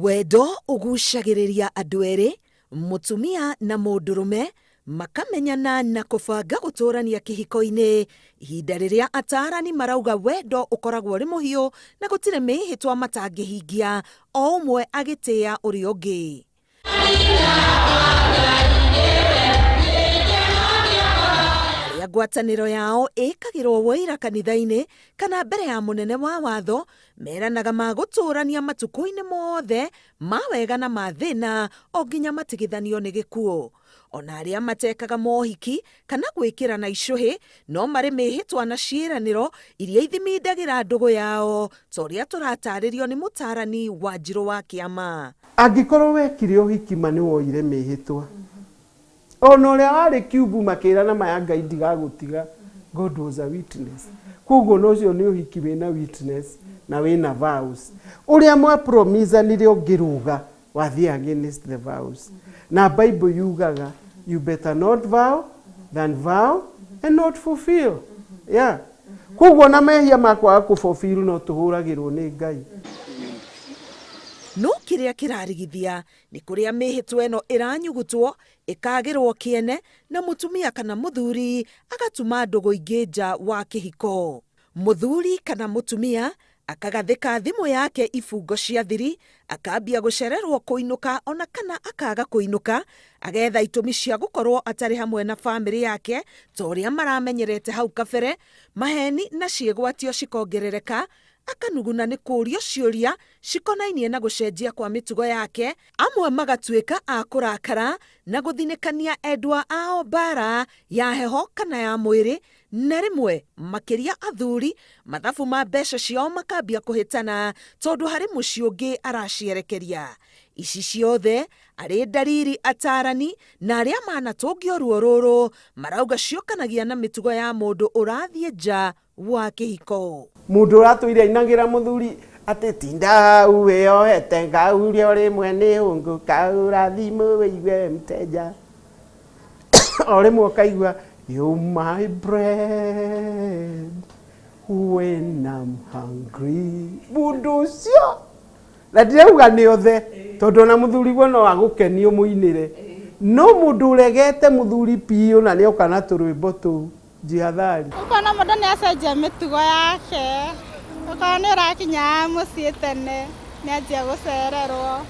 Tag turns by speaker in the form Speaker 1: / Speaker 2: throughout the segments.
Speaker 1: Wendo ugucagĩrĩria andũ erĩ, mũtumia na mũndũrũme, makamenyana na kũbanga gũtũrania kĩhiko-inĩ. Ihinda rĩrĩa atarani marauga wendo ũkoragwo rĩ mũhiũ na gũtirĩ mĩhĩtwa matangĩhingia, o ũmwe agĩtĩa ũrĩa ũngĩ. Arĩa ngwatanĩro yao ĩkagĩrwo wĩra kanitha-inĩ kana mbere ya mũnene wa watho, meranaga magũtũrania matukũ-inĩ mothe ma wega na ma thĩna o nginya matigithanio nĩ gĩkuũ. Ona arĩa matekaga mohiki kana gwĩkĩrana icũhĩ no marĩ mĩhĩtwa na ciĩranĩro iria ithimindagĩra ndũgũ yao, ta ũrĩa tũratarĩrio nĩ mũtarani wa Njirũ wa Kĩama.
Speaker 2: Angĩkorwo wekire ũhiki ma nĩ woire mĩhĩtwa, ona ũrĩa warĩ kiubu makĩrana maya Ngai ndigagũtiga, God was a witness. Koguo no ũcio nĩ ũhiki wĩna witness na wĩna vows. Ũrĩa mwapromisanire ũngĩrũga wathiĩ against the vows. Na Bible yugaga, you better not vow than vow and not fulfill. Yeah. Koguo na mehia makwaga kũfulfill no tũhũragĩrwo nĩ Ngai.
Speaker 1: No kĩrĩa kĩrarigithia nĩ kũrĩa mĩhĩtwa ĩno ĩranyugutwo, ĩkagĩrwo kĩene na mũtumia kana mũthuri agatuma ndũgũ ingĩ nja wa kĩhiko. Mũthuri kana mũtumia akagathĩka thimũ yake ibungo cia thiri, akambia gũcererwo kũinũka ona kana akaga kũinũka, agetha itũmi cia gũkorwo atarĩ hamwe na bamĩrĩ yake ta ũrĩa maramenyerete hau kabere, maheni na ciĩgwatio cikongerereka, akanuguna nĩ kũũrio ciũria cikonainie na gũcenjia kwa mĩtugo yake, amwe magatuĩka a kũrakara na gũthinĩkania endwa ao mbara ya heho kana ya mwĩrĩ, na rĩmwe makĩria athuri mathabu ma mbeca ciao makambia kũhĩtana tondũ harĩ mũciĩ ũngĩ aracierekeria. Ici ciothe arĩ ndariri atarani na arĩa manatũngio ruo rũrũ marauga ciũkanagia na mĩtugo ya mũndũ ũrathiĩ nja wa kĩhiko.
Speaker 2: Mũndũ ũratũire ainagĩra mũthuri atĩ tinda hau wĩyohete ngauria rĩmwe nĩ hũngũ kaũra thimũ wĩigue mteja. O rĩmwe ũkaigua you my bread when I'm hungry. Mũndũ ũcio na ndirauga nĩ othe tondũ na mũthuri guo no agũkenio mũinĩre, no mũndũ ũregete mũthuri piũ na nĩoka na tũrwĩmbo tũu jihadhari.
Speaker 3: Ũkona mũndũ nĩ acenjia mĩtugo yake, ũkona nĩ ũrakinya mũciĩ tene nĩ anjia gũcererwo,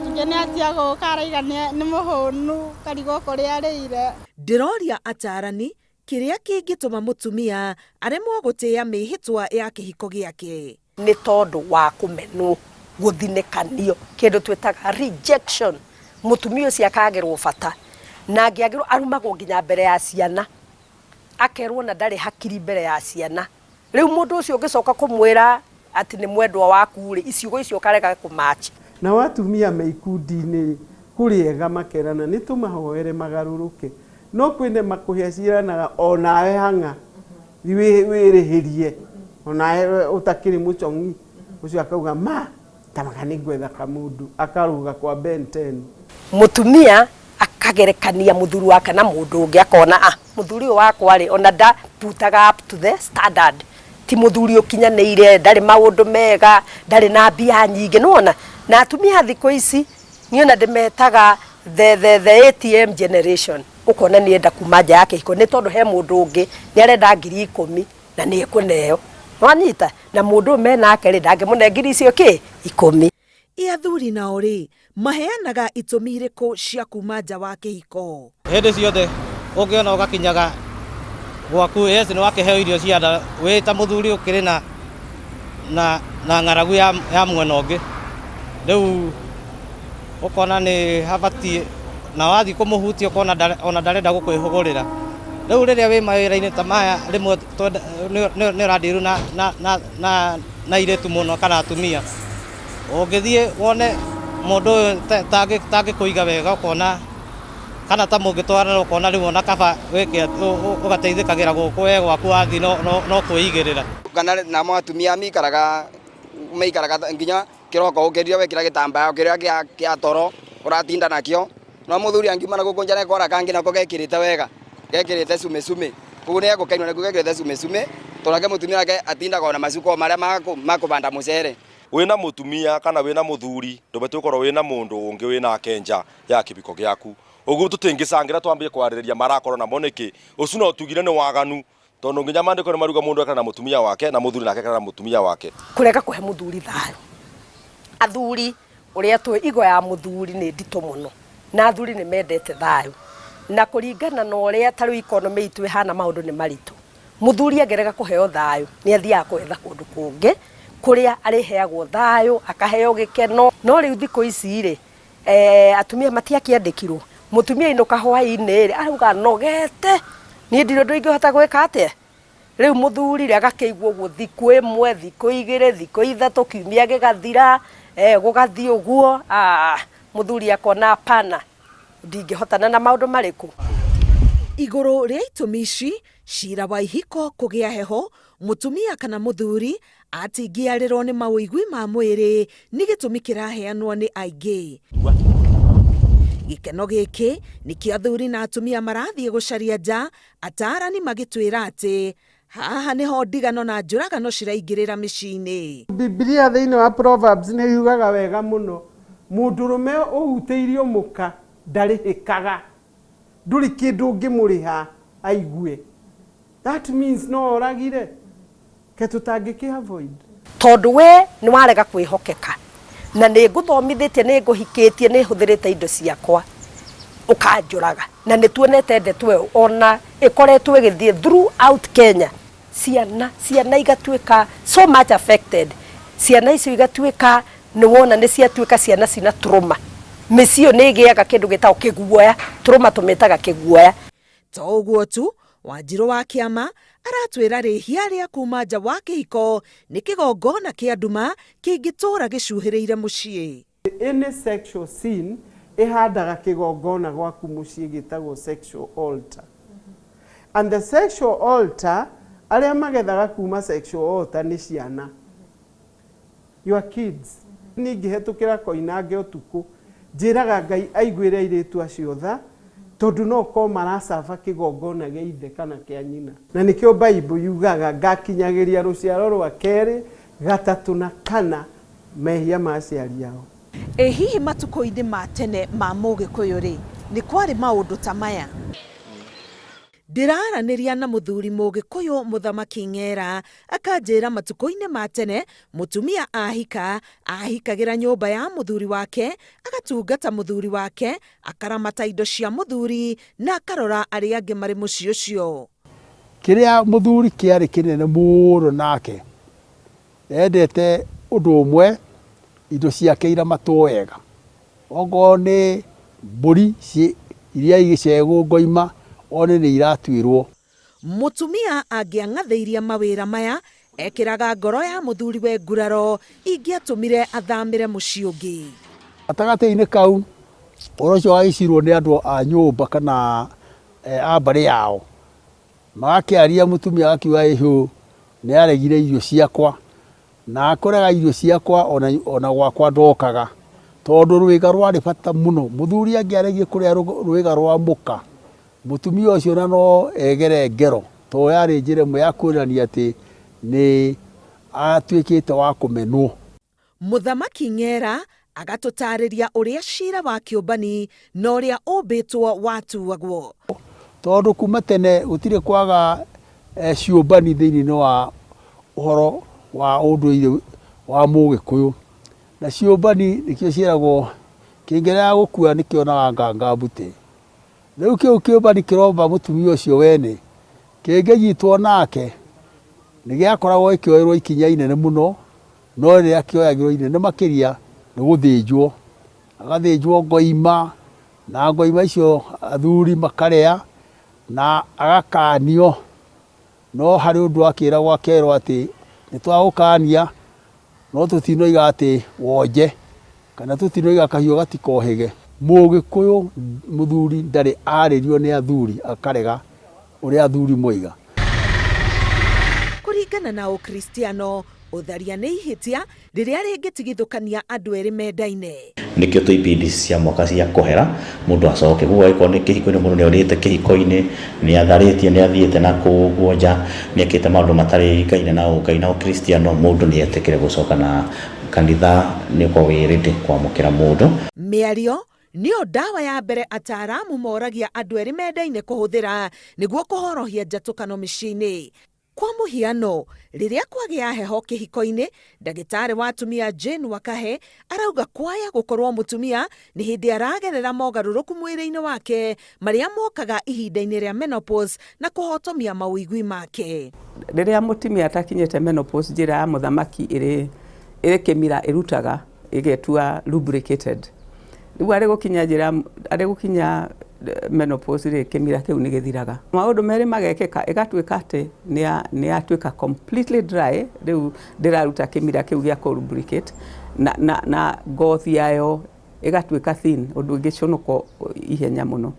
Speaker 3: ningĩ nĩ anjia gũka araiga nĩ mũhũnu karigwo kũrĩa arĩire.
Speaker 1: Ndĩroria atarani kĩrĩa kĩngĩtũma mũtumia aremwo gũtĩa mĩhĩtwa ya kĩhiko gĩake.
Speaker 4: Nĩ tondũ wa kũmenwo, gũthinĩkanio, kĩndũ twĩtaga rejection. Mũtumia ũcio akagĩrwo bata na angĩagĩrwo arumagwo nginya mbere ya ciana, akerwo na ndarĩ hakiri mbere ya ciana. Rĩu mũndũ ũcio ũngĩcoka kũmwĩra atĩ nĩ mwendwa waku rĩ, iciugo icio karega kũmatch.
Speaker 2: Na watumia me ikundi-inĩ kũrĩega makerana nĩ tũmahoere magarũrũke, no kwĩne makũhĩa ciranaga onawe hang'a wĩrĩhĩrie, onawe ũtakĩrĩ mũchong'i, ũcio akauga ma tamaga nĩ gwetha kamũndũ akarũga kwa Ben 10.
Speaker 4: Mũtumia akagerekania mũthuri wake na mũndũ ũngĩ akona mũthuri ũyũ wakwa rĩ ona ndaputaga up to the standard, ti mũthuri ũkinyanĩire, ndarĩ maũndũ mega, ndarĩ na mbia nyingĩ. Nĩwona na atumia thikũ ici niĩ ona ndĩmetaga the ATM generation. Ũkona nĩ enda kuma nja ya kĩhiko nĩ tondũ he mũndũ ũngĩ nĩ arenda 10,000 na nĩ ekũneo, wanyita na mũndũ menake rĩ ndangĩmũne 10,000.
Speaker 1: Athuri nao rĩ maheanaga itũmi irĩkũ cia kuma nja wa kĩhiko?
Speaker 5: Hĩndĩ ciothe ũngĩona ũgakinyaga gwaku nĩ wakĩheo irio cia nda wĩ ta mũthuri ũkĩrĩ na ng'aragu ya mwena ũngĩ, rĩu ũkona nĩ habatiĩ na wathiĩ kũmũhutia ũkona ona ndarenda gũkwĩhũgũrĩra. Rĩu rĩrĩa wĩ mawĩra-inĩ ta maya rĩmwe nĩ ũrandirũ na irĩtu mũno kana atumia, ũngĩthiĩ wone mũndũ tangĩkũiga wega ũkona kana ta mũngĩtwarana ũkona rĩmwe ona kaba wĩke ũgateithĩkagĩra gũkũ we gwaku wathiĩ no kwĩigĩrĩra.
Speaker 6: Kana na atumia maikaraga nginya kĩroko ũkĩria wekĩra gĩtambaya kĩrĩa kĩa toro ũratinda nakĩo, no mũthuri angiuma na gũkũ nja na kora kangi nako gekĩrĩte wega, gekĩrĩte cume. Koguo nĩ egũkainwo nĩguo gekĩrĩte cume tondũ nake mũtumia wake atindaga na macuko marĩa makũbanda mũcere.
Speaker 7: wina mutumia kana wina muthuri ndubete ukorwo wina mundu ungi wina kenja ya kibiko giaku uguo tutingicangira twambie kwaririria marakorwo na moneki ucu no tugire ni waganu tondu nginya mandiko ni maruga mundu akana na mutumia wake na muthuri nake kana na mutumia wake
Speaker 4: kurega kuhe muthuri thayo athuri uria twi igo ya muthuri ni ndito muno na athuri ni mendete thayo na kuringana na uria taru economy itu ihana maundu ni maritu muthuri agerega kuheo thayo ni athia kwetha kundu kungi kuria ariheagwo thayo akaheo gikeno no riu thiko ici ri atumia matiakiandikirwo mutumia inuka hwaini ri arauga nogete ni ndiro ndingihota gwika atia riu muthuri ri agakeigwo guo thiku imwe thiku igire thiku ithatu kiumia gigathira gugathi uguo muthuri akona pana ndingihotana na maundu mariku
Speaker 1: iguru ria itumi ici cira wa ihiko kugia heho mutumia kana muthuri atingiarirwo ni mawigwi ma mwiri ni gitumi kiraheanwo ni aingi gikeno giki nikio athuri na atumia marathie gucaria nja atarani magitwira ati haha niho ndigano na njuragano ciraingirira micini.
Speaker 2: Biblia thiini wa Proverbs ni yugaga wega muno mundurume uhuteirio muka ndarihikaga nduri kindu ngimuriha aigue. That means no oragire ke tutangiki avoid
Speaker 4: tondu we ni warega kwihokeka na ni nguthomithitie ni nguhikitie ni huthirite indo ciakwa ukanjuraga na ni tuonete ndetwe ona ikoretwe igithie throughout Kenya ciana igatuika so much affected ciana icio igatuika ni wona ni ciatuika ciana cina trauma micio ni giaga kindu gitao kiguoya trauma tumetaga kiguoya
Speaker 1: to uguo tu Wanjiru wa kiama aratwira rihia ria kuma nja wa kihiko ni kigongona kia nduma kingitura gicuhiriire mucii.
Speaker 2: Any sexual sin ihandaga kigongona gwaku mucii gitagwo sexual altar. And the sexual altar aria magethaga kuma sexual altar ni ciana, your kids. Ningihetukira koinange utuku njiraga Ngai aiguire iritu acio tha tondu no ko maracaba kigongona gia ithe kana kia nyina na nikio Bible yugaga ngakinyagiria ruciaro rwa keri gatatu na kana mehia maciari yao.
Speaker 1: Hihi matuko-ini ma tene ma Mugikuyu ri ni kwari maundu ta maya. Ndiraraniria na muthuri Mugikuyu Muthamaki Ng'era akanjira matuko-ini ma tene mutumia ahikagira nyumba ya muthuri wake agatungata muthuri wake akaramata indo cia muthuri na akarora aria angi mari mucii ucio.
Speaker 8: Kiria muthuri kiari kinene muno nake endete undu umwe indo ciake iramatwo wega ongo ni mburi iria igicegwo ngoima one ni iratwirwo.
Speaker 1: Mutumia angiang'atheirie mawira maya ekiraga ngoro ya muthuri we nguraro ingiatumire athamire mucii ungi.
Speaker 8: Atagati-ini kau orocio agicirwo ni andu a nyumba kana a mbari yao magakiaria mutumia akiuga ihu ni aregire irio ciakwa na akorega irio ciakwa ona gwakwa ndokaga tondu rwiga rwari bata muno. Muthuri angiaregie kuria rwiga rwa muka mutumia ucio na no egere ngero to yari njire mwe ya kuonania ati ni atwikite wa kumenwo.
Speaker 1: Muthamaki Ng'era agatutariria uria cira wa kiumbani na uria umbitwo watuagwo
Speaker 8: tondu kuma tene gutire kwaga ciumbani thiini wa uhoro wa unduire wa Mugikuyu na ciumbani nikio ciragwo kingera gukua nikionaga ngambuti. Riu kiu kiumbani kiromba mutumia ucio wene kingeyitwo nake ni giakoragwo ikioerwo ikinya inene muno no riria kioyagirwo inene makiria ni guthinjwo agathinjwo ngoima na ngoima icio athuri makarea na agakanio no hari undu akiragwo akerwo ati nitwagukania no tutinoiga ati wonje kana tutinoiga kahiu gatikohige. Mugikuyu muthuri ndari aririo ni athuri akarega uria athuri moiga.
Speaker 1: Kuringana na Ukristiano utharia ni ihitia riria ringitigithukania andu eri mendaine.
Speaker 9: Nikio tu ibindi cia mwaka cia kuhera mundu acoke guo iko ni kihiko-ini mundu ni orite kihiko-ini ni atharitie ni athiete na kuguonja ni akite maundu matari kaine na Ngai na Ukristiano mundu ni etekire gucoka na kanitha nĩko wĩ ready kwamũkĩra mũndũ.
Speaker 1: Mĩario nĩyo ndawa ya mbere ataaramu moragia andũ erĩ mendaine kũhũthĩra nĩguo kũhorohia njatũkano mĩciĩ-inĩ. Kwa mũhiano, rĩrĩa kwagĩa heho kĩhiko-inĩ, ndagĩtarĩ wa atumia Jane Wakahe arauga kwaya gũkorwo mũtumia nĩ hĩndĩ aragerera mogarũrũku mwĩrĩ-inĩ wake marĩa mokaga ihinda-inĩ rĩa menopause na kũhotomia mawĩigwi make.
Speaker 10: Rĩrĩa mũtumia atakinyĩte menopause, njĩra ya mũthamaki ĩrĩ kĩmira ĩrutaga ĩgetua lubricated. Rĩu arĩ gũkinya menopause rĩ, kĩmira kĩu nĩ gĩthiraga. Maũndũ merĩ magekĩka, ĩgatuĩka atĩ nĩ atuĩka completely dry, rĩu ndĩraruta kĩmira kĩu gĩa kũlubricate, na ngothi yayo ĩgatuĩka thin, ũndũ ĩngĩconoka ihenya mũno.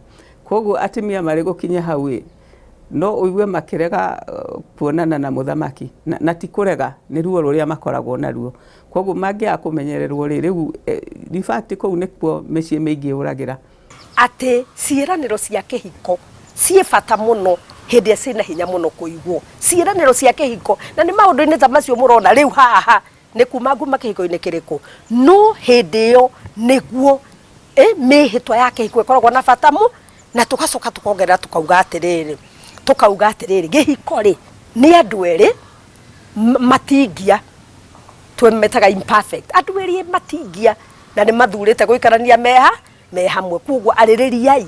Speaker 10: Koguo atumia marĩ gũkinya hau ĩ, no ũigue makĩrega kuonana na mũthamaki, na ti kũrega, nĩ ruo rũrĩa makoragwo naruo. Koguo mangĩaga kũmenyererwo rĩu, in fact kũu nĩkuo mĩciĩ mĩingĩ ũragĩra.
Speaker 4: Atĩ ciĩranĩro cia kĩhiko ciĩ bata mũno hĩndĩ ciĩna hinya mũno kũigwo. Ciĩranĩro cia kĩhiko, na nĩ maũndũ-inĩ ta macio mũrona rĩu haha nĩ kuma nguma kĩhiko-inĩ kĩrĩkũ. No hĩndĩ ĩyo nĩguo mĩhĩtwa ya kĩhiko ĩkoragwo na bata mu, na tũgacoka tũkongerera tukauga atĩrĩrĩ gĩhiko rĩ nĩ andũ erĩ matingia, twemetaga imperfect, andũ erĩ matingia na nĩ mathurĩte gũikarania me hamwe. Koguo arĩrĩriai,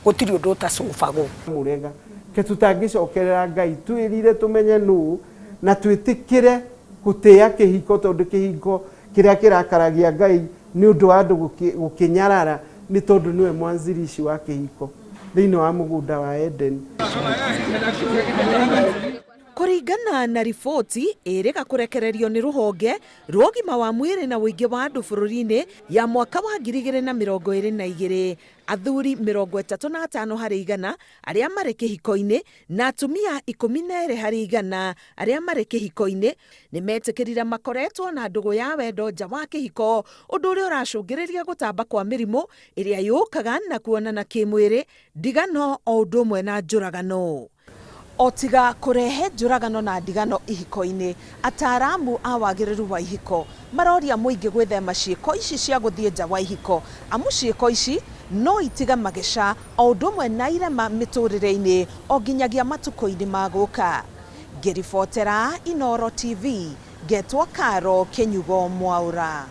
Speaker 4: gũtirĩ ũndũ ũtacũbagwo.
Speaker 2: Mũrega ke tutangĩcokerera Ngai, twĩrire tũmenye nũ na twĩtĩkĩre gũtĩa kĩhiko, tondũ kĩhiko kĩrĩa kĩrakaragia Ngai nĩ ũndũ wa andũ gũkĩnyarara, nĩ tondũ nĩwe mwanzilishi wa kĩhiko thĩinĩ wa mũgũnda wa Eden.
Speaker 1: Kũringana na riboti ĩrĩga kũrekererio nĩ rũhonge rwa ũgima wa mwĩrĩ na ũingĩ wa andũ bũrũri-inĩ ya mwaka wa 2022, athuri 35 harĩ 100 arĩa marĩ kĩhiko-inĩ na atumia 12 harĩ 100 arĩa marĩ kĩhiko-inĩ nĩ metĩkĩrire makoretwo na ndũgũ ya wendo nja wa kĩhiko, ũndũ ũrĩa ũracũngĩrĩria gũtamba kwa mĩrimũ ĩrĩa yũkaga na kuonana kĩmwĩrĩ, ndigano o ũndũ ũmwe na njũragano. O tiga kũrehe njũragano na ndigano ihiko-inĩ, ataaramu a wagĩrĩru wa ihiko maroria mũingĩ gwĩthema ciĩko ici cia gũthiĩ nja wa ihiko, amu ciĩko ici no itiga mageca o ũndũ ũmwe na irema mĩtũrĩre-inĩ o nginyagia matukũ-inĩ ma gũka. Ngĩribotera Inooro TV, ngetwo Karo Kenyugo Mwaura.